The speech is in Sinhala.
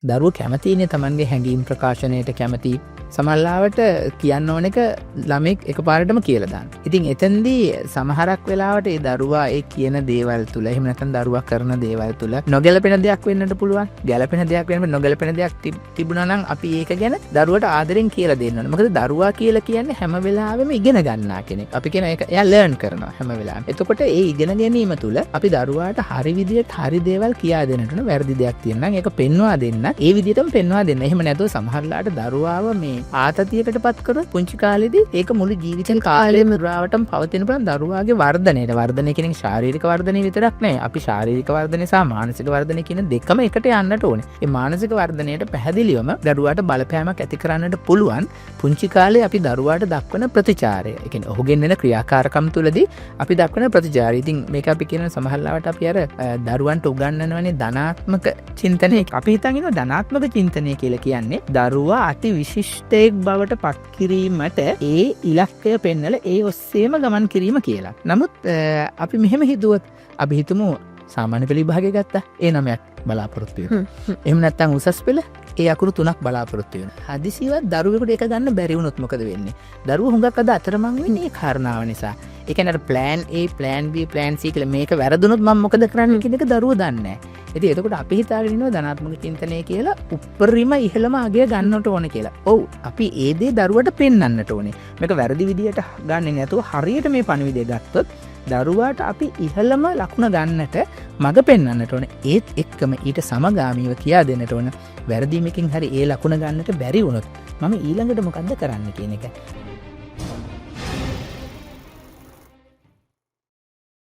දරුවෝ කැමතිනේ තමන්ගේ හැඟීම් ප්‍රකාශනයට කැමති. සමහරවිට කියන්න ඕන එක ළමෙක් එකපාරටම කියලා දාන්න. ඉතින් එතෙන්දී සමහරක් වෙලාවට ඒ දරුවා ඒ කියන දේවල් තුල එහෙම නැත්නම් දරුවා කරන දේවල් තුල නොගැලපෙන දෙයක් වෙන්නට පුළුවන්. ගැලපෙන දෙයක් වෙන්න නොගැලපෙන දෙයක් තිබුණා නම් අපි ඒක ගැන දරුවට ආදරෙන් කියලා දෙන්න ඕනේ. මොකද දරුවා කියලා කියන්නේ හැම වෙලාවෙම ඉගෙන ගන්නා කෙනෙක්. අපි කියන එක එයා ලර්න් කරනවා හැම වෙලාවෙම. එතකොට ඒ ඉගෙන ගැනීම තුල අපි දරුවාට හරි විදියට හරි දේවල් කියා දෙන්නට ඕන. වැරදි දෙයක් තියෙනවා නම් ඒක පෙන්වා දෙන්න. ඒ විදිහටම පෙන්වා දෙන්න. එහෙම නැතුව සමහරලාට දරුවාව මේ ආතතියකට පත් කරොත් පුංචි කාලේදී ඒක මුළු ජීවිත කාලෙම පුරාවටම පවතින පුළුවන් දරුවාගේ වර්ධනයට. වර්ධනය කියන්නේ ශාරීරික වර්ධනය විතරක් නෙවෙයි. අපි ශාරීරික වර්ධනය සහ මානසික වර්ධනය කියන දෙකම එකට යන්නට ඕනේ. මේ මානසික වර්ධනයට පැහැදිලිවම දරුවාට බලපෑමක් ඇති කරන්නට පුළුවන් පුංචි කාලේ අපි දරුවාට දක්වන ප්‍රතිචාරය. ඒ කියන්නේ ඔහුගෙන් එන ක්‍රියාකාරකම් තුලදී අපි දක්වන ප්‍රතිචාරය. ඉතින් මේක අපි කියන සමහරලාට අපි අර දරුවන්ට උගන්වනවනේ ධනාත්මක චින්තනය. අපි හිතන් ඉන්නවා ධනාත්මක චින්තනය කියලා කියන්නේ දරුවා අති විශිෂ්ටයෙක් බවට පත් කිරීමට ඒ ඉලක්කය පෙන්නලා ඒ ඔස්සේම ගමන් කිරීම කියලා. නමුත් අපි මෙහෙම හිතුවොත් අපි හිතමු සාමාන්‍ය පෙළ විභාගය ගත්තා. ඒ 9ක් බලාපොරොත්තු වෙනවා. එහෙම නැත්නම් උසස් පෙළ ඒ අකුරු 3ක් බලාපොරොත්තු වෙනවා. හදිසියවත් දරුවෙකුට ඒක ගන්න බැරි වුණොත් මොකද වෙන්නේ? දරුවෝ හුඟක් අද අතරමං වෙන්නේ ඒ කාරණාව නිසා. ඒ කියන්නේ අර plan A, plan B, plan C කියලා මේක වැරදුනොත් මම මොකද කරන්නේ කියන එක දරුවෝ දන්නේ නැහැ. ඉතින් එතකොට අපි හිතාගෙන ඉන්නවා ධනාත්මක චින්තනය කියලා උප්පරිම ඉහළම අගය ගන්නට ඕනේ කියලා. ඔව් අපි ඒ දේ දරුවට පෙන්වන්නට ඕනේ. මේක වැරදි විදියට ගන්නේ නැතුව හරියට මේ පණිවිඩය ගත්තොත් දරුවාට අපි ඉහළම ලකුණ ගන්නට මඟ පෙන්වන්නට ඕනේ. ඒත් එක්කම ඊට සමගාමීව කියා දෙන්නට ඕන වැරදීමකින් හරි ඒ ලකුණ ගන්නට බැරි වුණොත් මම ඊළඟට මොකද්ද කරන්න කියන එක.